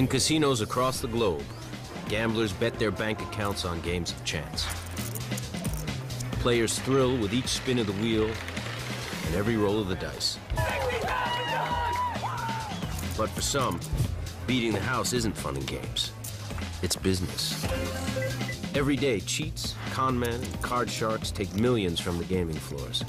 In casinos across the globe, gamblers bet their bank accounts on games of chance. Players thrill with each spin of the wheel and every roll of the dice. But for some, beating the house isn't fun and games. It's business. Every day, cheats, con men, and card sharks take millions from the gaming floors.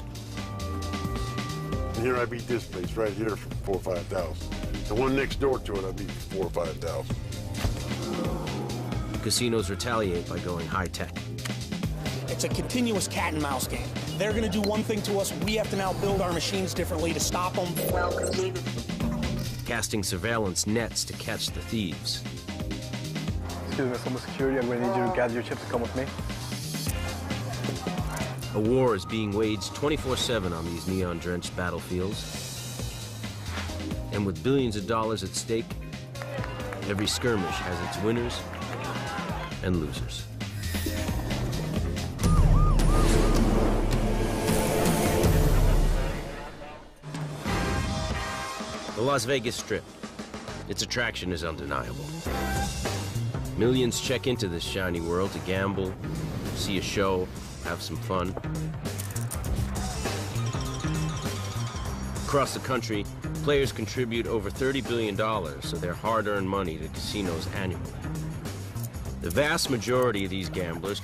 And here I beat this place right here for 4,000 or 5,000. The one next door to it I beat for 4,000 or 5,000. Casinos retaliate by going high-tech. It's a continuous cat and mouse game. They're going to do one thing to us, we have to now build our machines differently to stop them. Well completed. Casting surveillance nets to catch the thieves. Excuse me, someone security, I'm going to need you to gather your chips and come with me. A war is being waged 24/7 on these neon-drenched battlefields. And with billions of dollars at stake, every skirmish has its winners and losers. The Las Vegas Strip. Its attraction is undeniable. Millions check into this shiny world to gamble, see a show, have some fun. Across the country, players contribute over $30 billion of their hard-earned money to casinos annually. The vast majority of these gamblers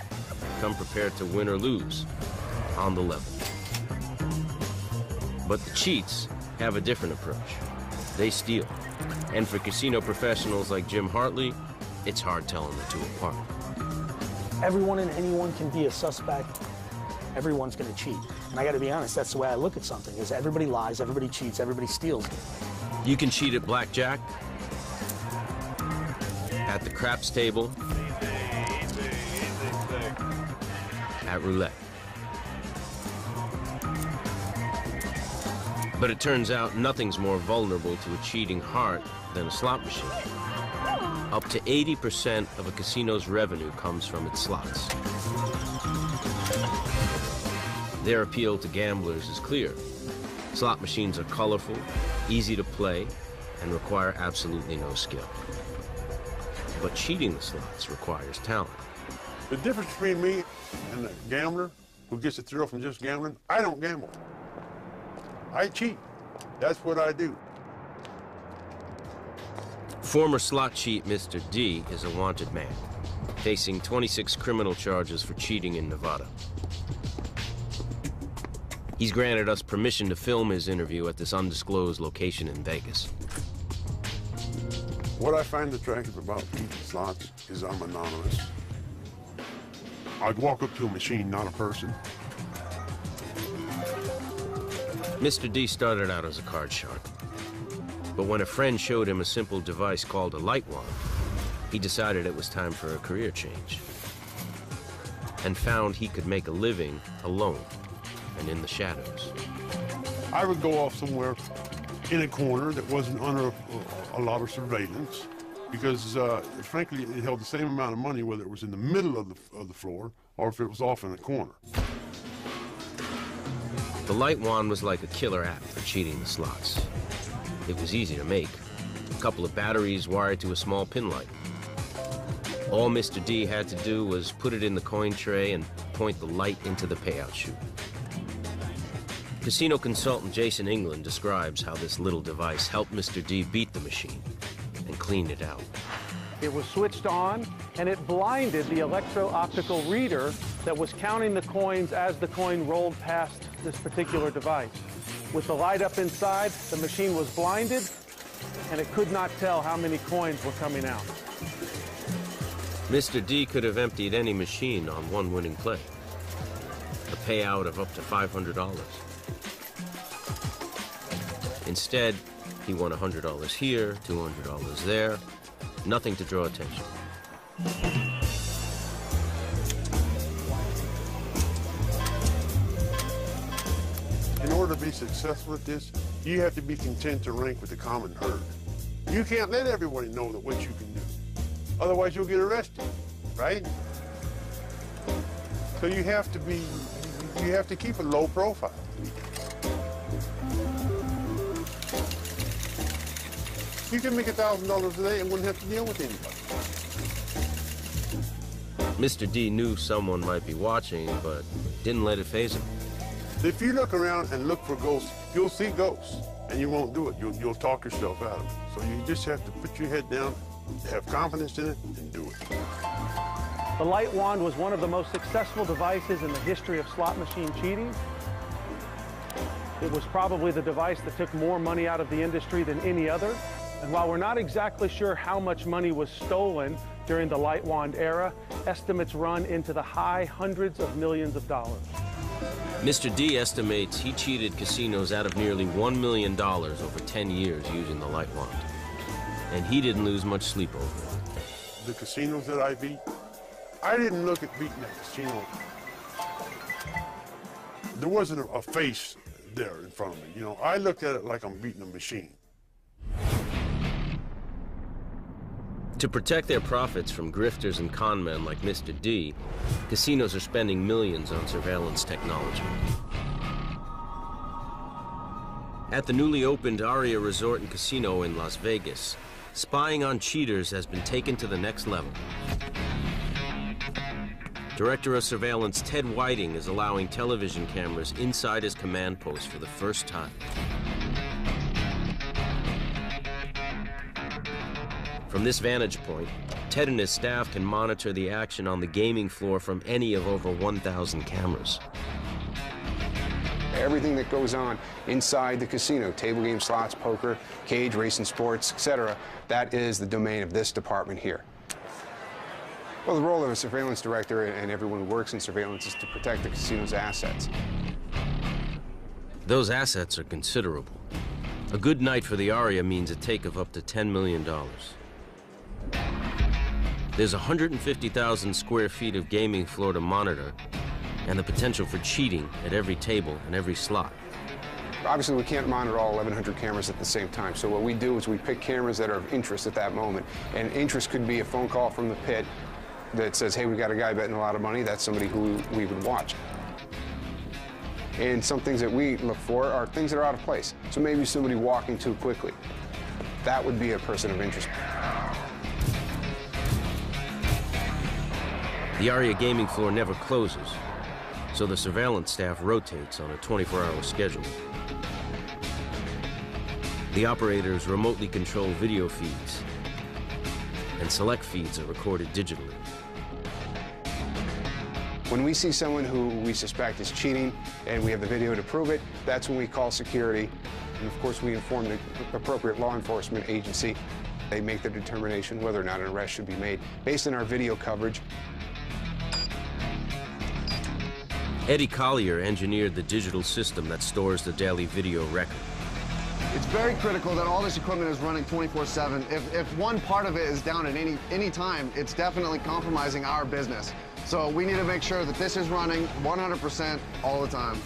come prepared to win or lose, on the level. But the cheats have a different approach. They steal. And for casino professionals like Jim Hartley, it's hard telling the two apart. Everyone and anyone can be a suspect. Everyone's going to cheat. And I got to be honest, that's the way I look at something, is everybody lies, everybody cheats, everybody steals. You can cheat at blackjack, at the craps table, at roulette. But it turns out nothing's more vulnerable to a cheating heart than a slot machine. Up to 80% of a casino's revenue comes from its slots. Their appeal to gamblers is clear. Slot machines are colorful, easy to play, and require absolutely no skill. But cheating the slots requires talent. The difference between me and the gambler who gets a thrill from just gambling, I don't gamble. I cheat. That's what I do. Former slot cheat Mr. D is a wanted man, facing 26 criminal charges for cheating in Nevada. He's granted us permission to film his interview at this undisclosed location in Vegas. What I find attractive about cheating slots is I'm anonymous. I'd walk up to a machine, not a person. Mr. D started out as a card shark. But when a friend showed him a simple device called a light wand, he decided it was time for a career change. And found he could make a living alone and in the shadows. I would go off somewhere in a corner that wasn't under a lot of surveillance because, frankly, it held the same amount of money whether it was in the middle of the floor or if it was off in a corner. The light wand was like a killer app for cheating the slots. It was easy to make. A couple of batteries wired to a small pin light. All Mr. D had to do was put it in the coin tray and point the light into the payout chute. Casino consultant Jason England describes how this little device helped Mr. D beat the machine and clean it out. It was switched on, and it blinded the electro-optical reader that was counting the coins as the coin rolled past this particular device. With the light up inside, the machine was blinded, and it could not tell how many coins were coming out. Mr. D could have emptied any machine on one winning play. A payout of up to $500. Instead, he won $100 here, $200 there, nothing to draw attention. In order to be successful at this, you have to be content to rank with the common herd. You can't let everybody know that what you can do. Otherwise, you'll get arrested, right? So you have to keep a low profile. You can make $1,000 a day and wouldn't have to deal with anybody. Mr. D knew someone might be watching, but didn't let it faze him. If you look around and look for ghosts, you'll see ghosts, and you won't do it. You'll talk yourself out of it. So you just have to put your head down, have confidence in it, and do it. The light wand was one of the most successful devices in the history of slot machine cheating. It was probably the device that took more money out of the industry than any other. And while we're not exactly sure how much money was stolen during the light wand era, estimates run into the high hundreds of millions of dollars. Mr. D estimates he cheated casinos out of nearly $1 million over 10 years using the light wand. And he didn't lose much sleep over it. The casinos that I beat, I didn't look at beating a casino. There wasn't a face there in front of me. You know, I looked at it like I'm beating a machine. To protect their profits from grifters and con men like Mr. D, casinos are spending millions on surveillance technology. At the newly opened Aria Resort and Casino in Las Vegas, spying on cheaters has been taken to the next level. Director of Surveillance Ted Whiting is allowing television cameras inside his command post for the first time. From this vantage point, Ted and his staff can monitor the action on the gaming floor from any of over 1,000 cameras. Everything that goes on inside the casino, table games, slots, poker, cage, racing sports, etc., that is the domain of this department here. Well, the role of a surveillance director and everyone who works in surveillance is to protect the casino's assets. Those assets are considerable. A good night for the Aria means a take of up to $10 million. There's 150,000 square feet of gaming floor to monitor, and the potential for cheating at every table and every slot. Obviously, we can't monitor all 1,100 cameras at the same time, so what we do is we pick cameras that are of interest at that moment. And interest could be a phone call from the pit that says, hey, we got a guy betting a lot of money. That's somebody who we would watch. And some things that we look for are things that are out of place. So maybe somebody walking too quickly. That would be a person of interest. The Aria gaming floor never closes, so the surveillance staff rotates on a 24-hour schedule. The operators remotely control video feeds, and select feeds are recorded digitally. When we see someone who we suspect is cheating and we have the video to prove it, that's when we call security. And of course, we inform the appropriate law enforcement agency. They make the determination whether or not an arrest should be made based on our video coverage. Eddie Collier engineered the digital system that stores the daily video record. It's very critical that all this equipment is running 24/7. If one part of it is down at any time, it's definitely compromising our business. So we need to make sure that this is running 100% all the time.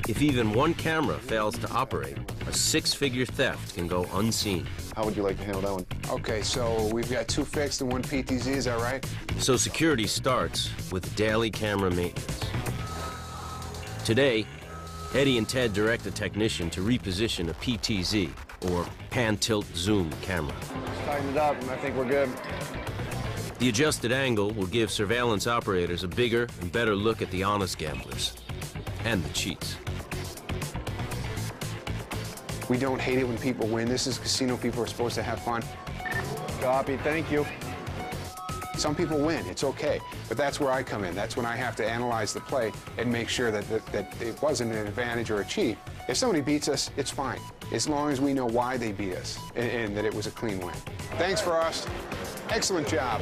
If even one camera fails to operate, a six-figure theft can go unseen. How would you like to handle that one? Okay, so we've got 2 fixed and 1 PTZ, is that right? So security starts with daily camera maintenance. Today, Eddie and Ted direct a technician to reposition a PTZ, or pan-tilt-zoom camera. Just tighten it up, and I think we're good. The adjusted angle will give surveillance operators a bigger and better look at the honest gamblers and the cheats. We don't hate it when people win. This is casino. People are supposed to have fun. Copy, thank you. Some people win, it's okay, but that's where I come in. That's when I have to analyze the play and make sure that it wasn't an advantage or a cheat. If somebody beats us, it's fine, as long as we know why they beat us and that it was a clean win. Thanks, Frost. Excellent job.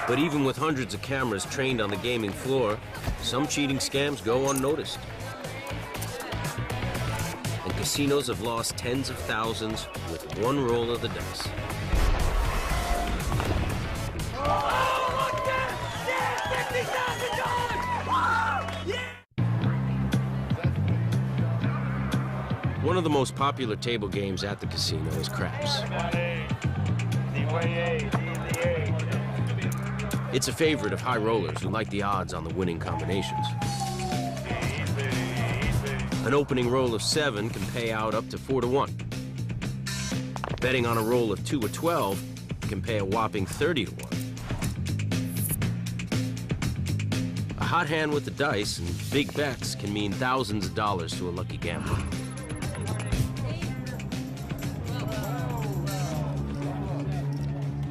But even with hundreds of cameras trained on the gaming floor, some cheating scams go unnoticed. And casinos have lost tens of thousands with one roll of the dice. One of the most popular table games at the casino is craps. It's a favorite of high rollers who like the odds on the winning combinations. An opening roll of 7 can pay out up to 4 to 1. Betting on a roll of 2 or 12 can pay a whopping 30 to 1. A hot hand with the dice and big bets can mean thousands of dollars to a lucky gambler.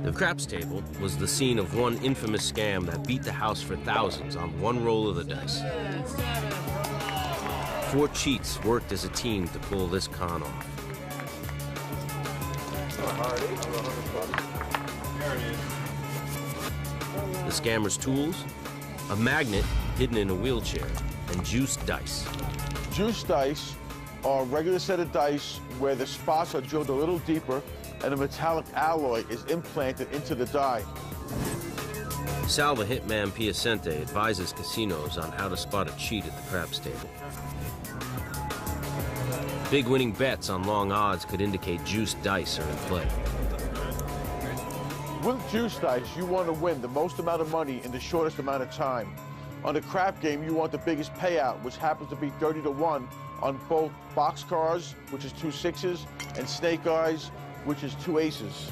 The craps table was the scene of one infamous scam that beat the house for thousands on one roll of the dice. 4 cheats worked as a team to pull this con off. The scammer's tools? A magnet hidden in a wheelchair and juiced dice. Juiced dice are a regular set of dice where the spots are drilled a little deeper and a metallic alloy is implanted into the die. Sal the Hitman Piacente advises casinos on how to spot a cheat at the craps table. Big winning bets on long odds could indicate juiced dice are in play. With juice dice, you want to win the most amount of money in the shortest amount of time. On the crap game, you want the biggest payout, which happens to be 30 to 1 on both boxcars, which is 2 6s, and snake eyes, which is 2 aces.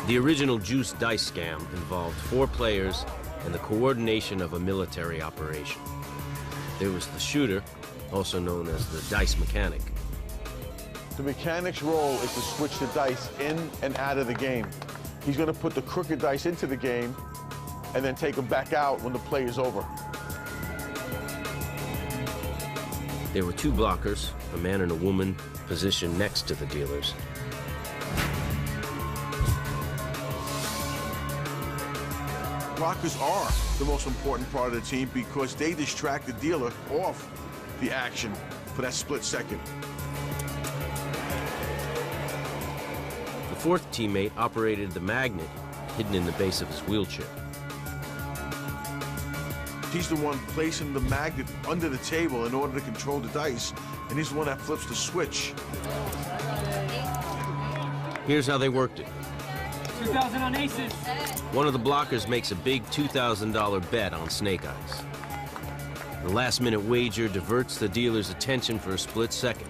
The original juice dice scam involved 4 players and the coordination of a military operation. There was the shooter, also known as the dice mechanic. The mechanic's role is to switch the dice in and out of the game. He's going to put the crooked dice into the game and then take them back out when the play is over. There were 2 blockers, a man and a woman, positioned next to the dealers. Blockers are the most important part of the team because they distract the dealer off the action for that split second. The 4th teammate operated the magnet hidden in the base of his wheelchair. He's the one placing the magnet under the table in order to control the dice, and he's the one that flips the switch. Here's how they worked it. 2,000 on aces. One of the blockers makes a big $2,000 bet on snake eyes. The last-minute wager diverts the dealer's attention for a split second.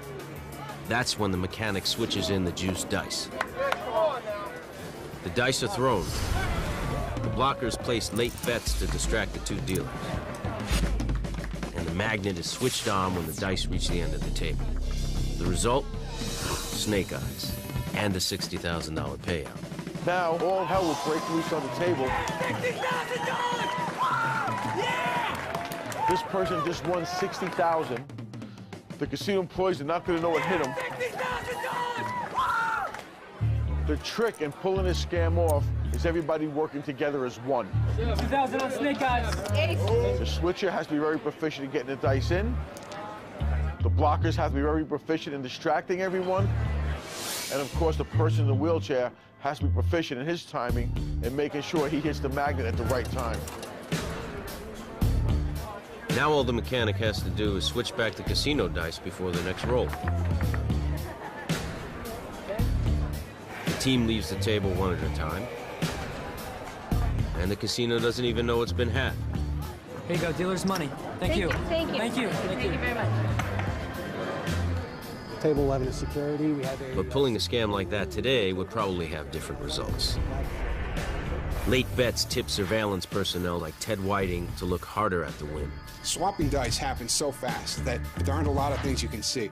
That's when the mechanic switches in the juiced dice. The dice are thrown. The blockers place late bets to distract the 2 dealers. And the magnet is switched on when the dice reach the end of the table. The result? Snake eyes and a $60,000 payout. Now, all hell will break loose on the table. This person just won $60,000. The casino employees are not going to know what hit them. The trick in pulling this scam off is everybody working together as one. 2,000 on snake eyes. The switcher has to be very proficient in getting the dice in. The blockers have to be very proficient in distracting everyone. And of course, the person in the wheelchair has to be proficient in his timing and making sure he hits the magnet at the right time. Now all the mechanic has to do is switch back the casino dice before the next roll. The team leaves the table one at a time. And the casino doesn't even know it's been had. Here you go, dealer's money. Thank you. Thank you. Thank you. Thank you very much. Table 11 is security. We have a... But pulling a scam like that today would probably have different results. Late bets tip surveillance personnel like Ted Whiting to look harder at the win. Swapping dice happens so fast that there aren't a lot of things you can see.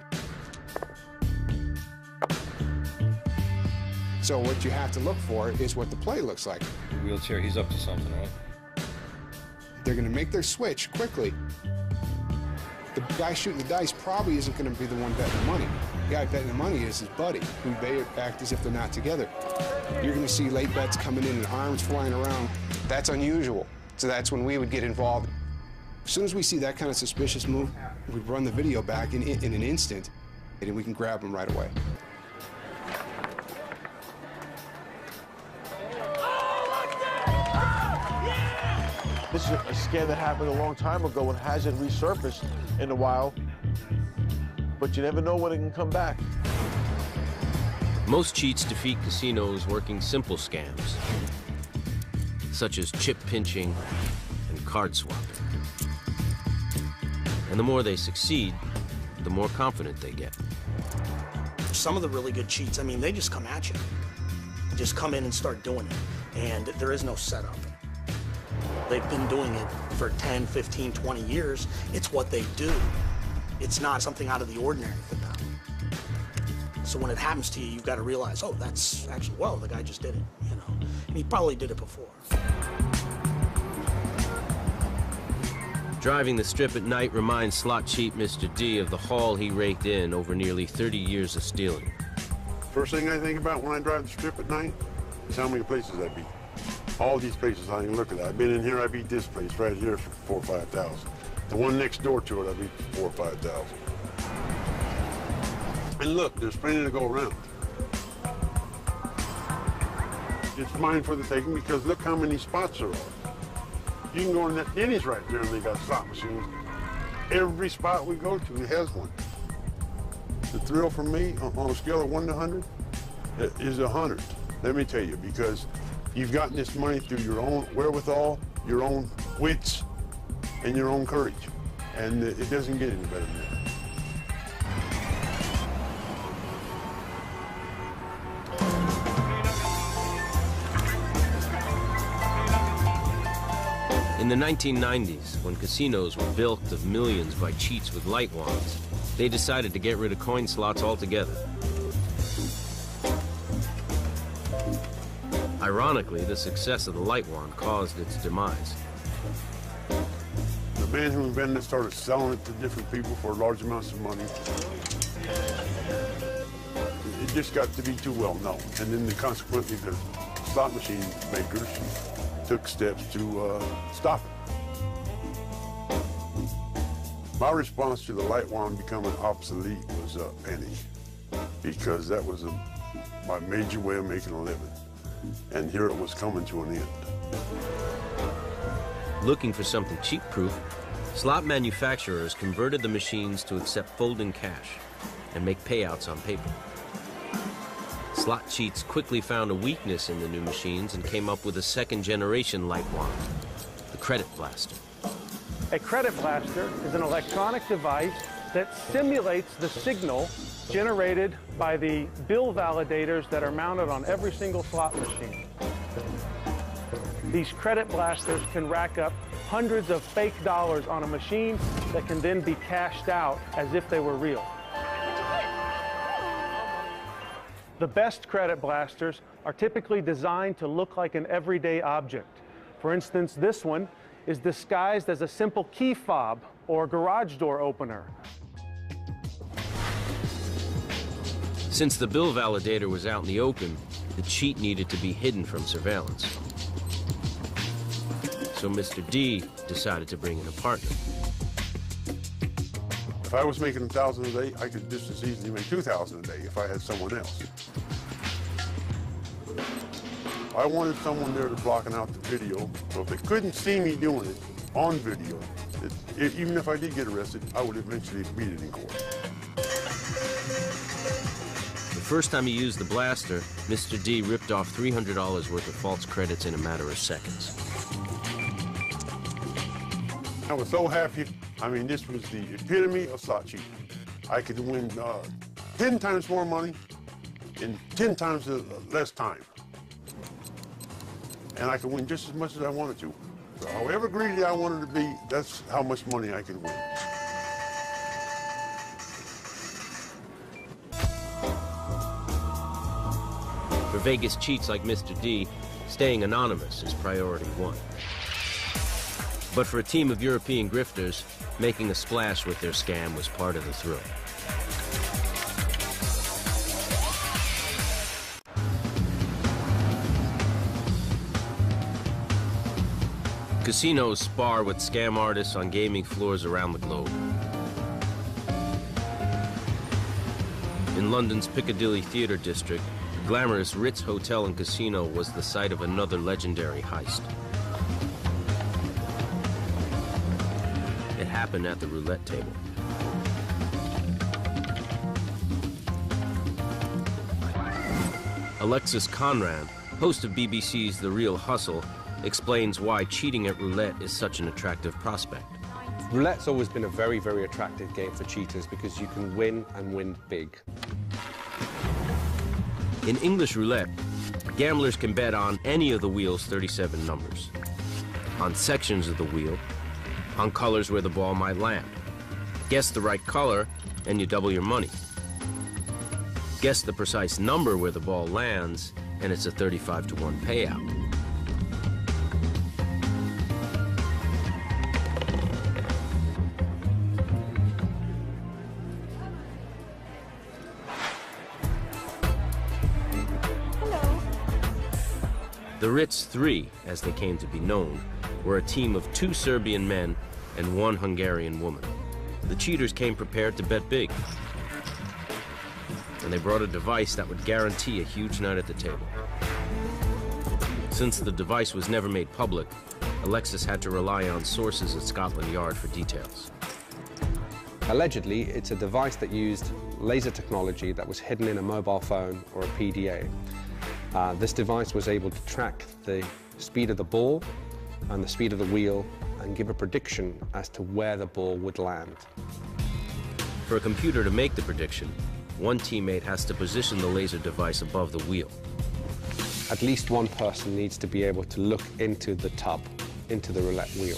So what you have to look for is what the play looks like. The wheelchair, he's up to something, right? They're going to make their switch quickly. The guy shooting the dice probably isn't going to be the one betting the money. The guy betting the money is his buddy, who they act as if they're not together. You're going to see late bets coming in and arms flying around. That's unusual. So that's when we would get involved. As soon as we see that kind of suspicious move, we'd run the video back in an instant, and we can grab them right away. This is a scam that happened a long time ago and hasn't resurfaced in a while, but you never know when it can come back. Most cheats defeat casinos working simple scams, such as chip pinching and card swapping. And the more they succeed, the more confident they get. Some of the really good cheats, I mean, they just come at you. Just come in and start doing it. And there is no setup. They've been doing it for 10, 15, 20 years. It's what they do. It's not something out of the ordinary for them. So when it happens to you, you've got to realize, oh, that's actually, well, the guy just did it, you know. And he probably did it before. Driving the strip at night reminds slot cheat Mr. D of the haul he raked in over nearly 30 years of stealing. First thing I think about when I drive the strip at night is how many places I beat. All these places, I can look at that. I've been in here, I beat this place right here for 4,000 or 5,000. The one next door to it, I beat for 4,000 or 5,000. And look, there's plenty to go around. It's mine for the taking because look how many spots there are. You can go in that Denny's right there and they got slot machines. Every spot we go to has one. The thrill for me, on a scale of 1 to 100, is 100. Let me tell you, because you've gotten this money through your own wherewithal, your own wits, and your own courage. And it doesn't get any better than that. In the 1990s, when casinos were bilked of millions by cheats with light wands, they decided to get rid of coin slots altogether. Ironically, the success of the light wand caused its demise. The man who invented it started selling it to different people for large amounts of money. It just got to be too well known. And then consequently, the slot machine makers took steps to stop it. My response to the light wand becoming obsolete was a penny, because that was my major way of making a living. And here it was coming to an end. Looking for something cheap-proof, slot manufacturers converted the machines to accept folding cash and make payouts on paper. Slot cheats quickly found a weakness in the new machines and came up with a second-generation light wand, the credit blaster. A credit blaster is an electronic device that simulates the signal generated by the bill validators that are mounted on every single slot machine. These credit blasters can rack up hundreds of fake dollars on a machine that can then be cashed out as if they were real. The best credit blasters are typically designed to look like an everyday object. For instance, this one is disguised as a simple key fob or garage door opener. Since the bill validator was out in the open, the cheat needed to be hidden from surveillance. So Mr. D decided to bring in a partner. If I was making 1,000 a day, I could just as easily make 2,000 a day if I had someone else. I wanted someone there to blocking out the video, so if they couldn't see me doing it on video, even if I did get arrested, I would eventually beat it in court. The first time he used the blaster, Mr. D ripped off $300 worth of false credits in a matter of seconds. I was so happy. I mean, this was the epitome of slot cheating. I could win 10 times more money in 10 times less time. And I could win just as much as I wanted to. So however greedy I wanted to be, that's how much money I could win. For Vegas cheats like Mr. D, staying anonymous is priority one. But for a team of European grifters, making a splash with their scam was part of the thrill. Casinos spar with scam artists on gaming floors around the globe. In London's Piccadilly Theatre District, the glamorous Ritz Hotel and Casino was the site of another legendary heist. It happened at the roulette table. Alexis Conrad, host of BBC's The Real Hustle, explains why cheating at roulette is such an attractive prospect. Roulette's always been a very, very attractive game for cheaters because you can win and win big. In English roulette, gamblers can bet on any of the wheel's 37 numbers, on sections of the wheel, on colors where the ball might land. Guess the right color, and you double your money. Guess the precise number where the ball lands, and it's a 35-to-1 payout. The Ritz Three, as they came to be known, were a team of 2 Serbian men and 1 Hungarian woman. The cheaters came prepared to bet big, and they brought a device that would guarantee a huge night at the table. Since the device was never made public, Alexis had to rely on sources at Scotland Yard for details. Allegedly, it's a device that used laser technology that was hidden in a mobile phone or a PDA. This device was able to track the speed of the ball and the speed of the wheel and give a prediction as to where the ball would land. For a computer to make the prediction, one teammate has to position the laser device above the wheel. At least one person needs to be able to look into the tub, into the roulette wheel.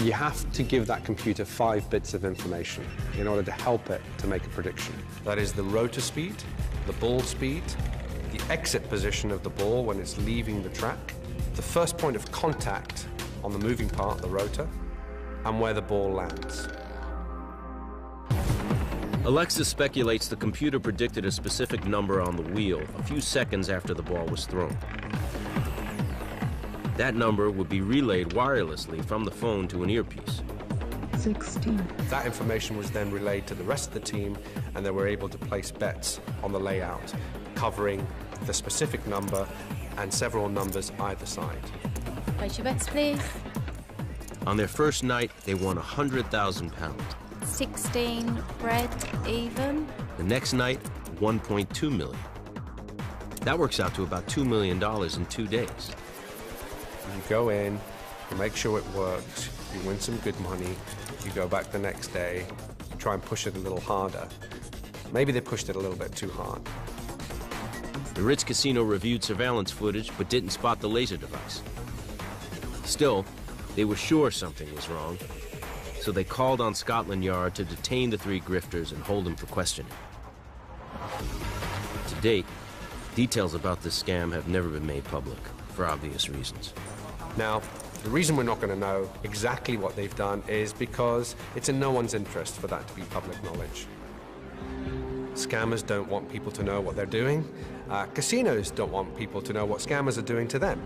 You have to give that computer 5 bits of information in order to help it to make a prediction. That is the rotor speed, the ball speed, the exit position of the ball when it's leaving the track, the first point of contact on the moving part, the rotor, and where the ball lands. Alexis speculates the computer predicted a specific number on the wheel a few seconds after the ball was thrown. That number would be relayed wirelessly from the phone to an earpiece. 16. That information was then relayed to the rest of the team, and they were able to place bets on the layout, covering the specific number and several numbers either side. Place your bets, please. On their first night, they won £100,000. 16 bread even. The next night, 1.2 million. That works out to about $2 million in 2 days. You go in, you make sure it works, you win some good money, you go back the next day, you try and push it a little harder. Maybe they pushed it a little bit too hard. The Ritz Casino reviewed surveillance footage but didn't spot the laser device. Still, they were sure something was wrong, so they called on Scotland Yard to detain the 3 grifters and hold them for questioning. To date, details about this scam have never been made public, for obvious reasons. Now, the reason we're not going to know exactly what they've done is because it's in no one's interest for that to be public knowledge. Scammers don't want people to know what they're doing. Casinos don't want people to know what scammers are doing to them.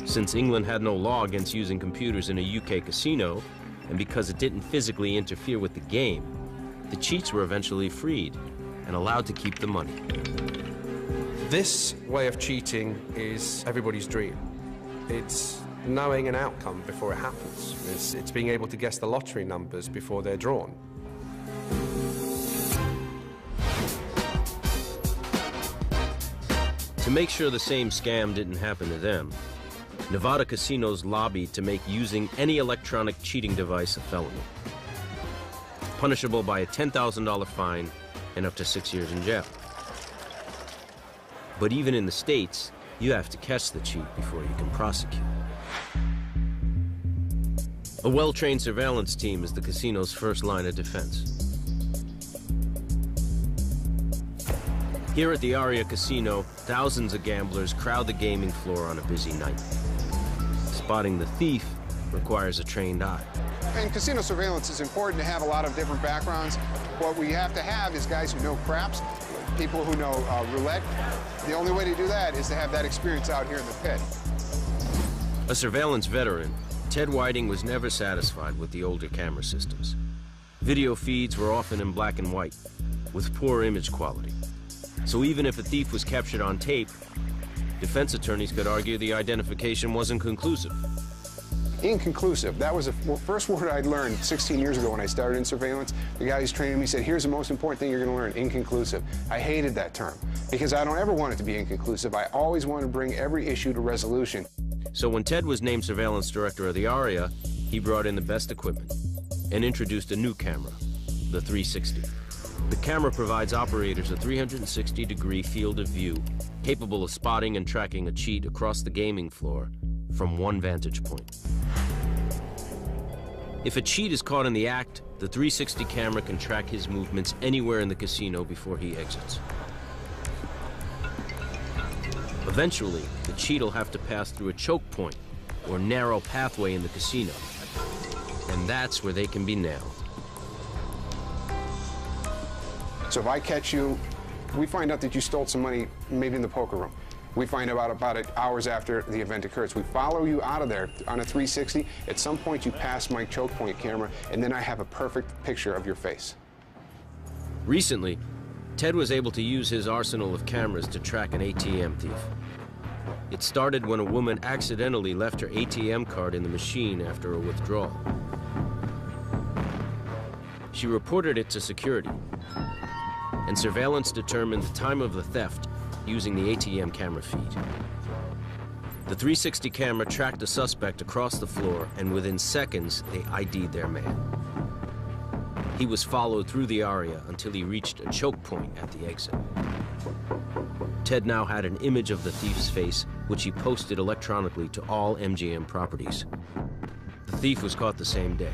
Since England had no law against using computers in a UK casino, and because it didn't physically interfere with the game, the cheats were eventually freed and allowed to keep the money. This way of cheating is everybody's dream. It's knowing an outcome before it happens. It's being able to guess the lottery numbers before they're drawn. To make sure the same scam didn't happen to them, Nevada casinos lobbied to make using any electronic cheating device a felony, punishable by a $10,000 fine and up to 6 years in jail. But even in the States, you have to catch the cheat before you can prosecute. A well-trained surveillance team is the casino's first line of defense. Here at the Aria Casino, thousands of gamblers crowd the gaming floor on a busy night. Spotting the thief requires a trained eye. In casino surveillance, it's important to have a lot of different backgrounds. What we have to have is guys who know craps, people who know roulette. The only way to do that is to have that experience out here in the pit. A surveillance veteran, Ted Whiting was never satisfied with the older camera systems. Video feeds were often in black and white, with poor image quality. So even if a thief was captured on tape, defense attorneys could argue the identification wasn't conclusive. Inconclusive. That was the first word I'd learned 16 years ago when I started in surveillance. The guy who's training me said, here's the most important thing you're going to learn, inconclusive. I hated that term because I don't ever want it to be inconclusive. I always want to bring every issue to resolution. So when Ted was named surveillance director of the ARIA, he brought in the best equipment and introduced a new camera, the 360. The camera provides operators a 360-degree field of view, capable of spotting and tracking a cheat across the gaming floor from one vantage point. If a cheat is caught in the act, the 360 camera can track his movements anywhere in the casino before he exits. Eventually, the cheat will have to pass through a choke point or narrow pathway in the casino, and that's where they can be nailed. So if I catch you, we find out that you stole some money maybe in the poker room. We find out about it hours after the event occurs. We follow you out of there on a 360. At some point, you pass my choke point camera, and then I have a perfect picture of your face. Recently, Ted was able to use his arsenal of cameras to track an ATM thief. It started when a woman accidentally left her ATM card in the machine after a withdrawal. She reported it to security, and surveillance determined the time of the theft using the ATM camera feed. The 360 camera tracked the suspect across the floor, and within seconds, they ID'd their man. He was followed through the ARIA until he reached a choke point at the exit. Ted now had an image of the thief's face, which he posted electronically to all MGM properties. The thief was caught the same day.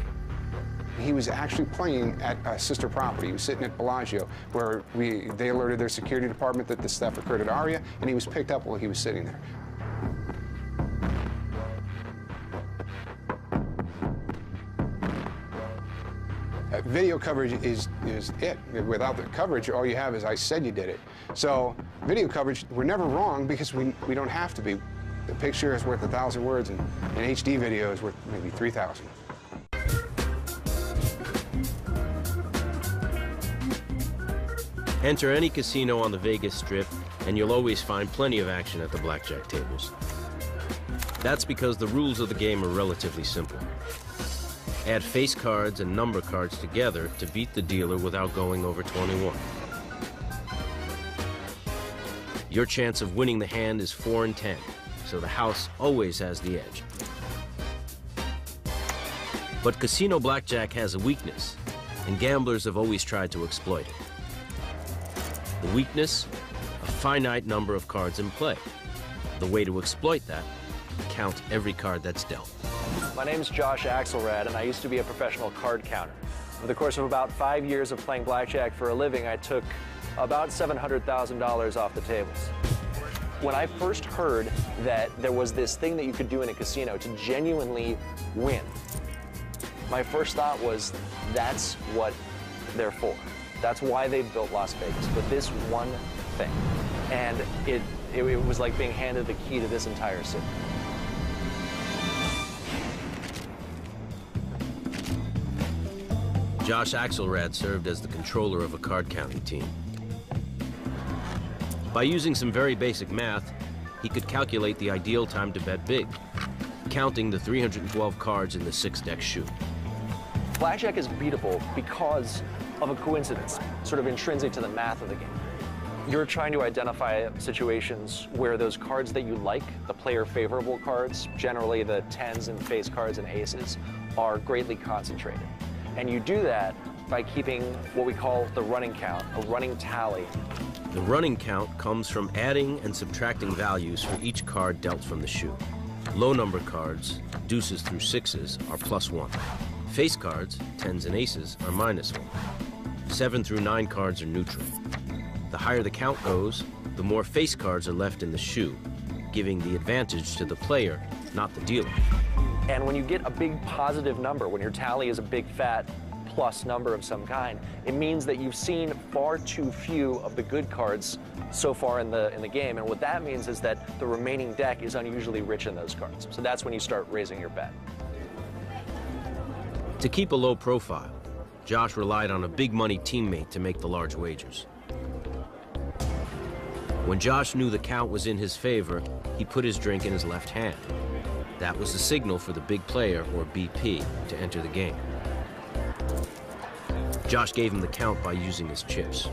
He was actually playing at a sister property. He was sitting at Bellagio, where they alerted their security department that this theft occurred at ARIA, and he was picked up while he was sitting there. Video coverage is it. Without the coverage, all you have is I said you did it. So video coverage, we're never wrong because we don't have to be. The picture is worth 1,000 words, and an HD video is worth maybe 3,000. Enter any casino on the Vegas Strip, and you'll always find plenty of action at the blackjack tables. That's because the rules of the game are relatively simple. Add face cards and number cards together to beat the dealer without going over 21. Your chance of winning the hand is 4 in 10, so the house always has the edge. But casino blackjack has a weakness, and gamblers have always tried to exploit it. The weakness? A finite number of cards in play. The way to exploit that? Count every card that's dealt. My name's Josh Axelrad, and I used to be a professional card counter. Over the course of about 5 years of playing blackjack for a living, I took about $700,000 off the tables. When I first heard that there was this thing that you could do in a casino to genuinely win, my first thought was, that's what they're for. That's why they built Las Vegas, for this one thing. And it was like being handed the key to this entire city. Josh Axelrad served as the controller of a card counting team. By using some very basic math, he could calculate the ideal time to bet big, counting the 312 cards in the 6-deck shoe. Blackjack is beatable because of a coincidence, sort of intrinsic to the math of the game. You're trying to identify situations where those cards that you like, the player favorable cards, generally the 10s and face cards and aces, are greatly concentrated. And you do that by keeping what we call the running count, a running tally. The running count comes from adding and subtracting values for each card dealt from the shoe. Low number cards, deuces through 6s, are +1. Face cards, 10s and aces, are -1. 7 through 9 cards are neutral. The higher the count goes, the more face cards are left in the shoe, giving the advantage to the player, not the dealer. And when you get a big positive number, when your tally is a big fat plus number of some kind, it means that you've seen far too few of the good cards so far in the game. And what that means is that the remaining deck is unusually rich in those cards. So that's when you start raising your bet. To keep a low profile, Josh relied on a big money teammate to make the large wagers. When Josh knew the count was in his favor, he put his drink in his left hand. That was the signal for the big player, or BP, to enter the game. Josh gave him the count by using his chips.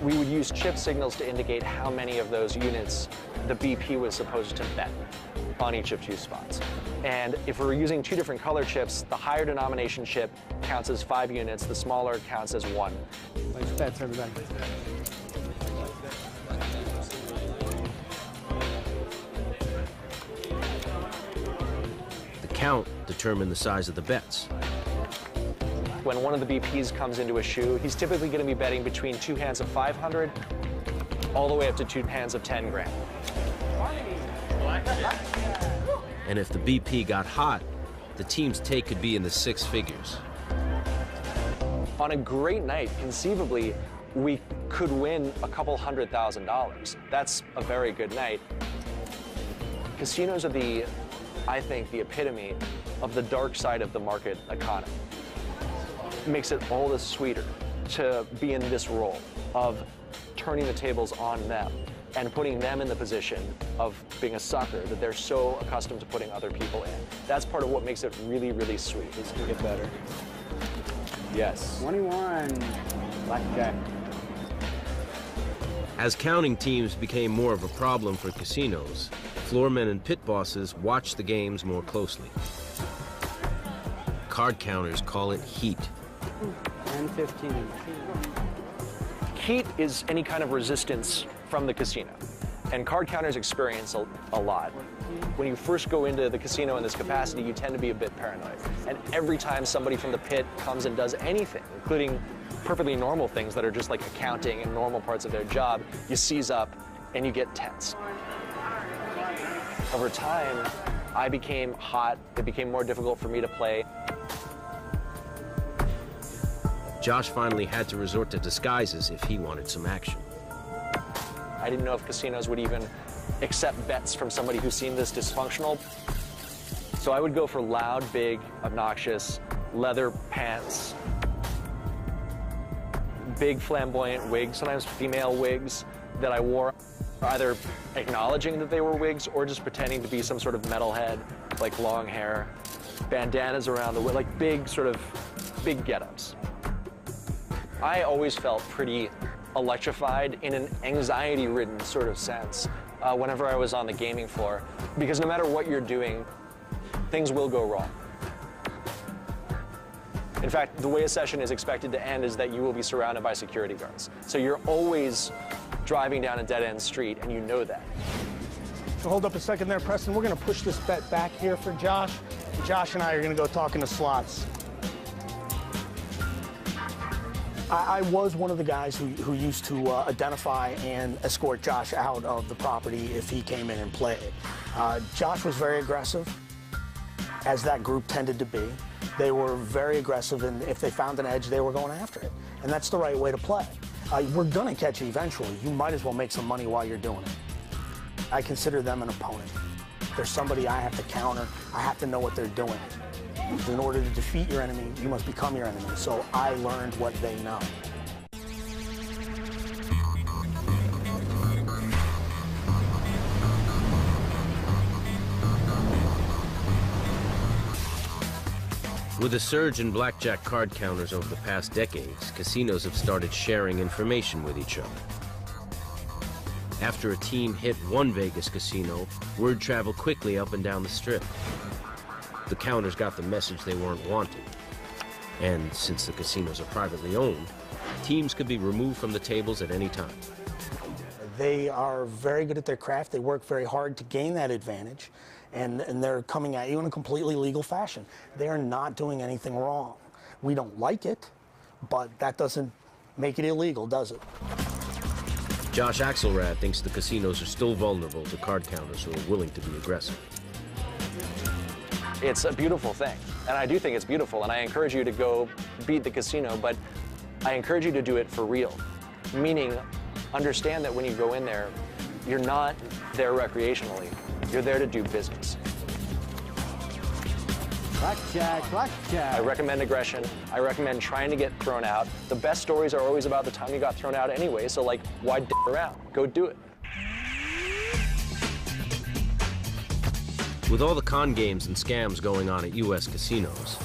We would use chip signals to indicate how many of those units the BP was supposed to bet on each of 2 spots. And if we're using 2 different color chips, the higher denomination chip counts as 5 units, the smaller counts as 1. Place bets, everybody. The count determined the size of the bets. When one of the BPs comes into a shoe, he's typically going to be betting between 2 hands of 500 all the way up to 2 hands of 10 grand. And if the BP got hot, the team's take could be in the 6 figures. On a great night, conceivably, we could win a couple $100,000. That's a very good night. Casinos are I think, the epitome of the dark side of the market economy. It makes it all the sweeter to be in this role of turning the tables on them and putting them in the position of being a sucker that they're so accustomed to putting other people in. That's part of what makes it really, really sweet. This can get better. Yes. 21. Blackjack. As counting teams became more of a problem for casinos, floormen and pit bosses watched the games more closely. Card counters call it heat. 10, 15. Heat is any kind of resistance from the casino, and card counters experience a lot. When you first go into the casino in this capacity, you tend to be a bit paranoid. And every time somebody from the pit comes and does anything, including perfectly normal things that are just like accounting and normal parts of their job, you seize up and you get tense. Over time, I became hot. It became more difficult for me to play. Josh finally had to resort to disguises if he wanted some action. I didn't know if casinos would even accept bets from somebody who seemed this dysfunctional. So I would go for loud, big, obnoxious, leather pants, big flamboyant wigs, sometimes female wigs that I wore, either acknowledging that they were wigs or just pretending to be some sort of metalhead, like long hair, bandanas around the way, like big get-ups. I always felt pretty electrified in an anxiety-ridden sort of sense whenever I was on the gaming floor, because no matter what you're doing, things will go wrong. In fact, the way a session is expected to end is that you will be surrounded by security guards. So you're always driving down a dead-end street, and you know that. So hold up a second there, Preston. We're going to push this bet back here for Josh. Josh and I are going to go talk in the slots. I was one of the guys who used to identify and escort Josh out of the property if he came in and played. Josh was very aggressive, as that group tended to be. They were very aggressive, and if they found an edge, they were going after it. And that's the right way to play. We're going to catch you eventually. You might as well make some money while you're doing it. I consider them an opponent. They're somebody I have to counter. I have to know what they're doing. In order to defeat your enemy, you must become your enemy. So I learned what they know. With a surge in blackjack card counters over the past decades, casinos have started sharing information with each other. After a team hit one Vegas casino, word traveled quickly up and down the strip. The counters got the message they weren't wanted. And since the casinos are privately owned, teams could be removed from the tables at any time. They are very good at their craft. They work very hard to gain that advantage, and they're coming at you in a completely legal fashion. They are not doing anything wrong. We don't like it, but that doesn't make it illegal, does it? Josh Axelrad thinks the casinos are still vulnerable to card counters who are willing to be aggressive. It's a beautiful thing, and I do think it's beautiful, and I encourage you to go beat the casino, but I encourage you to do it for real, meaning understand that when you go in there, you're not there recreationally, you're there to do business. Blackjack, blackjack. I recommend aggression. I recommend trying to get thrown out. The best stories are always about the time you got thrown out anyway, so like, why d around? Go do it. With all the con games and scams going on at U.S. casinos,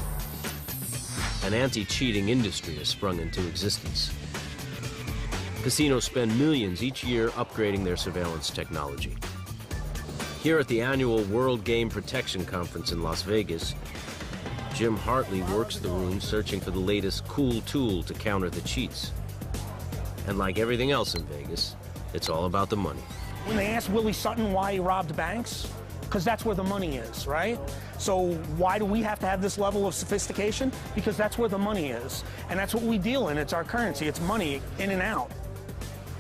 an anti-cheating industry has sprung into existence. Casinos spend millions each year upgrading their surveillance technology. Here at the annual World Game Protection Conference in Las Vegas, Jim Hartley works the room searching for the latest cool tool to counter the cheats. And like everything else in Vegas, it's all about the money. When they asked Willie Sutton why he robbed banks, because that's where the money is, right? So why do we have to have this level of sophistication? Because that's where the money is. And that's what we deal in. It's our currency. It's money in and out.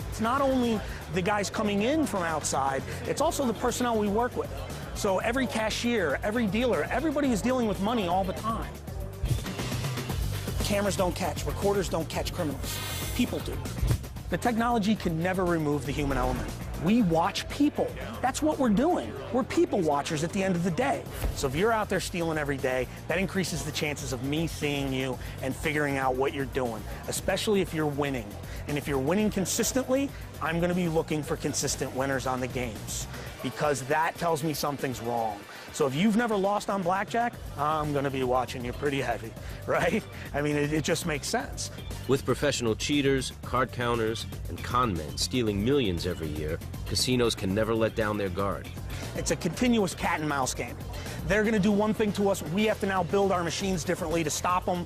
It's not only the guys coming in from outside, it's also the personnel we work with. So every cashier, every dealer, everybody is dealing with money all the time. Cameras don't catch, recorders don't catch criminals. People do. The technology can never remove the human element. We watch people. That's what we're doing. We're people watchers at the end of the day. So if you're out there stealing every day, that increases the chances of me seeing you and figuring out what you're doing, especially if you're winning. And if you're winning consistently, I'm going to be looking for consistent winners on the games, because that tells me something's wrong. So if you've never lost on blackjack, I'm going to be watching you pretty heavy, right? I mean, it just makes sense. With professional cheaters, card counters, and con men stealing millions every year, casinos can never let down their guard. It's a continuous cat and mouse game. They're going to do one thing to us. We have to now build our machines differently to stop them.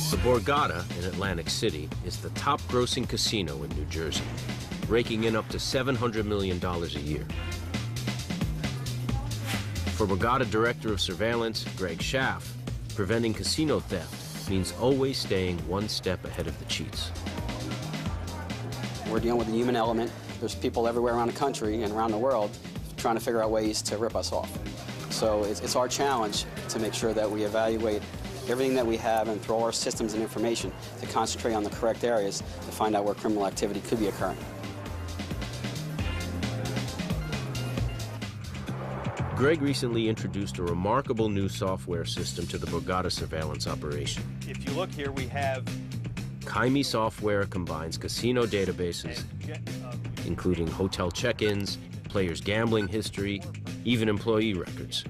The Borgata in Atlantic City is the top-grossing casino in New Jersey, raking in up to $700 million a year. For Borgata Director of Surveillance, Greg Schaff, preventing casino theft means always staying one step ahead of the cheats. We're dealing with the human element. There's people everywhere around the country and around the world trying to figure out ways to rip us off. So it's our challenge to make sure that we evaluate everything that we have and throw our systems and information to concentrate on the correct areas to find out where criminal activity could be occurring. Greg recently introduced a remarkable new software system to the Borgata surveillance operation. If you look here, we have Kaimi software combines casino databases, including hotel check-ins, players' gambling history, even employee records.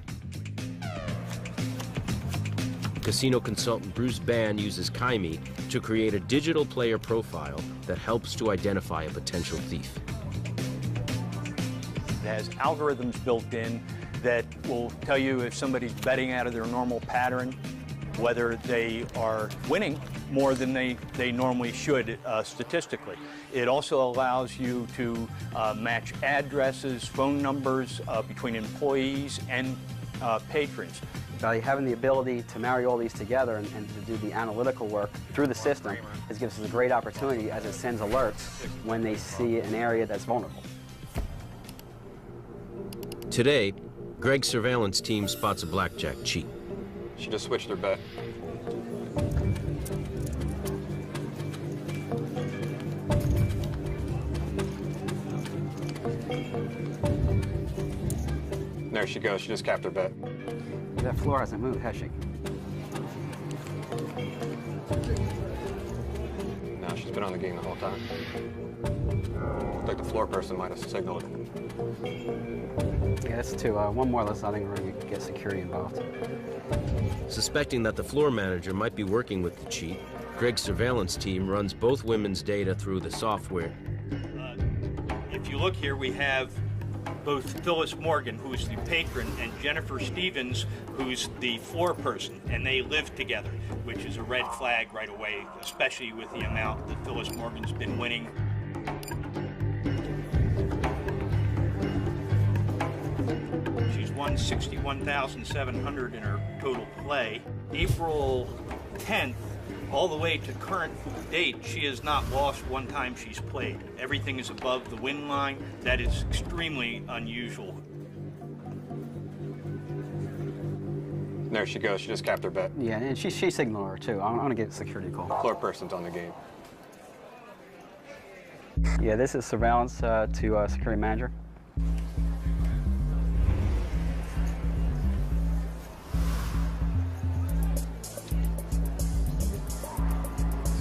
Casino consultant Bruce Bann uses Kaimi to create a digital player profile that helps to identify a potential thief. It has algorithms built in that will tell you if somebody's betting out of their normal pattern, whether they are winning more than they normally should statistically. It also allows you to match addresses, phone numbers between employees and patrons. By having the ability to marry all these together and to do the analytical work through the system, it gives us a great opportunity as it sends alerts when they see an area that's vulnerable. Today, Greg's surveillance team spots a blackjack cheat. She just switched her bet. There she goes. She just capped her bet. That floor hasn't moved, has she? No, she's been on the game the whole time. Looks like the floor person might have signaled. Yeah, that's two. One more, I think we're going to get security involved. Suspecting that the floor manager might be working with the cheat, Greg's surveillance team runs both women's data through the software. If you look here, we have both Phyllis Morgan, who's the patron, and Jennifer Stevens, who's the floor person, and they live together, which is a red flag right away, especially with the amount that Phyllis Morgan's been winning. She's won $61,700 in her total play. April 10th, all the way to current date, she has not lost one time she's played. Everything is above the win line. That is extremely unusual. There she goes. She just capped her bet. Yeah, and she signaled her, too. I'm going to get a security call. Floor person's on the game. Yeah, this is surveillance to security manager.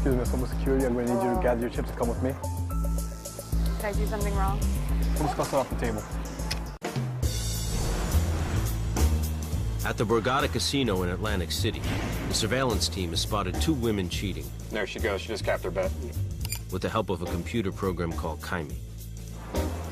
Excuse me, Someone Security, I'm going to need you to gather your chips and come with me. Did I do something wrong? We'll discuss it off the table. At the Borgata Casino in Atlantic City, the surveillance team has spotted two women cheating. There she goes. She just capped her bet. With the help of a computer program called Kaimi.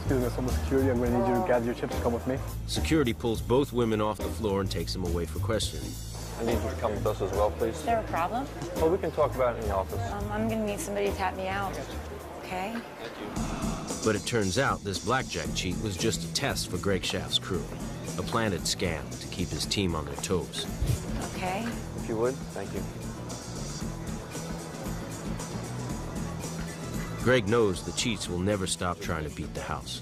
Excuse me, someone security. I'm going to need you to gather your chips and come with me. Security pulls both women off the floor and takes them away for questioning. I need you to come with us as well, please. Is there a problem? Well, we can talk about it in the office. I'm going to need somebody to tap me out. Okay? But it turns out this blackjack cheat was just a test for Greg Schaaf's crew, a planted scam to keep his team on their toes. Okay? If you would, thank you. Greg knows the cheats will never stop trying to beat the house.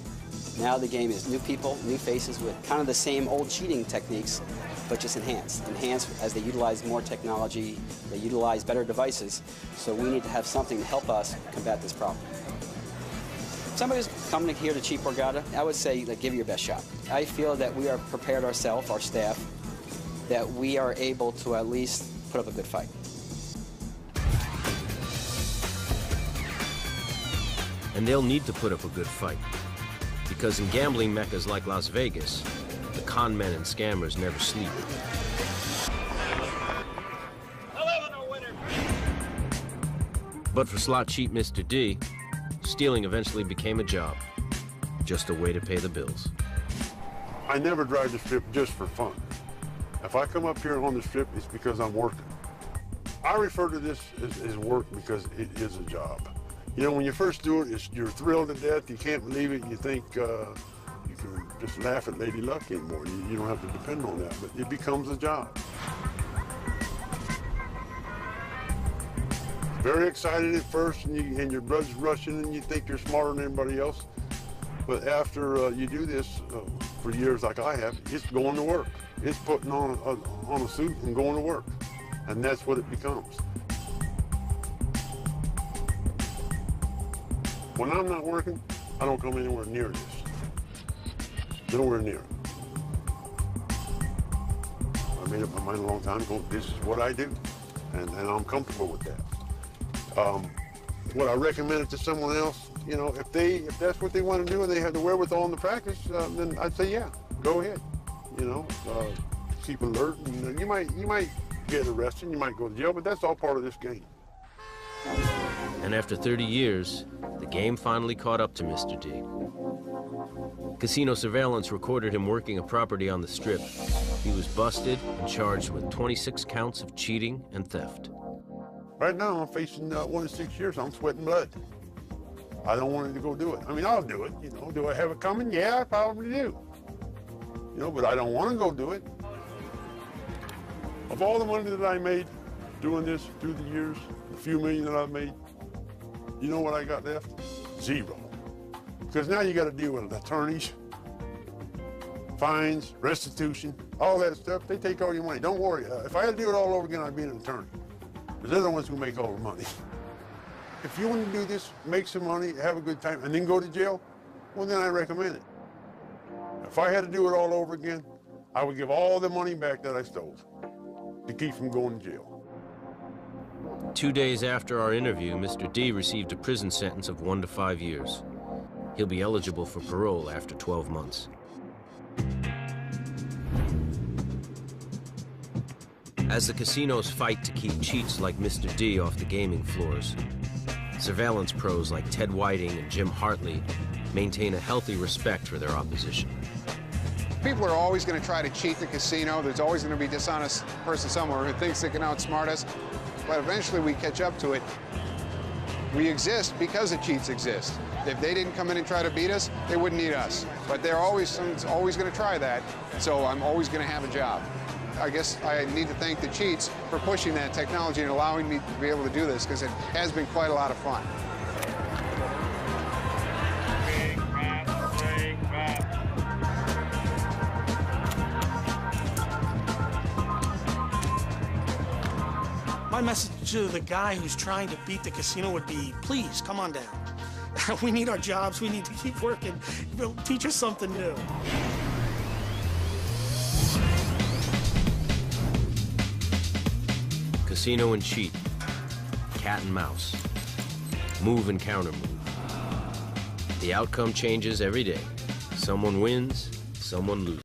Now the game is new people, new faces with kind of the same old cheating techniques, but just enhanced. Enhanced as they utilize more technology, they utilize better devices, so we need to have something to help us combat this problem. If somebody's coming here to cheat Borgata, I would say, like, give it your best shot. I feel that we are prepared ourselves, our staff, that we are able to at least put up a good fight. And they'll need to put up a good fight, because in gambling meccas like Las Vegas, the con men and scammers never sleep. But for slot cheat Mr. D, stealing eventually became a job, just a way to pay the bills. I never drive the strip just for fun. If I come up here on the strip, it's because I'm working. I refer to this as work because it is a job. You know, when you first do it, you're thrilled to death. You can't believe it. You think you can just laugh at Lady Luck anymore. You don't have to depend on that, but it becomes a job. Very excited at first, and your blood's rushing, and you think you're smarter than everybody else. But after you do this for years like I have, it's going to work. It's putting on a suit and going to work, and that's what it becomes. When I'm not working, I don't come anywhere near this. Nowhere near it. I made up my mind a long time ago, this is what I do, and I'm comfortable with that. Would I recommend it to someone else? You know, if that's what they want to do and they have the wherewithal and the practice, then I'd say, yeah, go ahead. You know, keep alert, and you might get arrested, you might go to jail, but that's all part of this game. And after 30 years, the game finally caught up to Mr. D. Casino surveillance recorded him working a property on the Strip. He was busted and charged with 26 counts of cheating and theft. Right now, I'm facing 1 to 6 years. I'm sweating blood. I don't want to go do it. I mean, I'll do it, you know. Do I have it coming? Yeah, I probably do. You know, but I don't want to go do it. Of all the money that I made doing this through the years, the few million that I've made, you know what I got left? Zero. Because now you got to deal with attorneys, fines, restitution, all that stuff. They take all your money. Don't worry. If I had to do it all over again, I'd be an attorney. Because they're the ones who make all the money. If you want to do this, make some money, have a good time, and then go to jail, well, then I recommend it. If I had to do it all over again, I would give all the money back that I stole to keep from going to jail. 2 days after our interview, Mr. D received a prison sentence of 1 to 5 years. He'll be eligible for parole after 12 months. As the casinos fight to keep cheats like Mr. D off the gaming floors, surveillance pros like Ted Whiting and Jim Hartley maintain a healthy respect for their opposition. People are always going to try to cheat the casino. There's always going to be a dishonest person somewhere who thinks they can outsmart us. But eventually we catch up to it. We exist because the cheats exist. If they didn't come in and try to beat us, they wouldn't need us. But someone's always going to try that, so I'm always going to have a job. I guess I need to thank the cheats for pushing that technology and allowing me to be able to do this, because it has been quite a lot of fun. My message to the guy who's trying to beat the casino would be, please, come on down. We need our jobs. We need to keep working. Teach us something new. Casino and cheat, cat and mouse, move and counter move. The outcome changes every day. Someone wins, someone loses.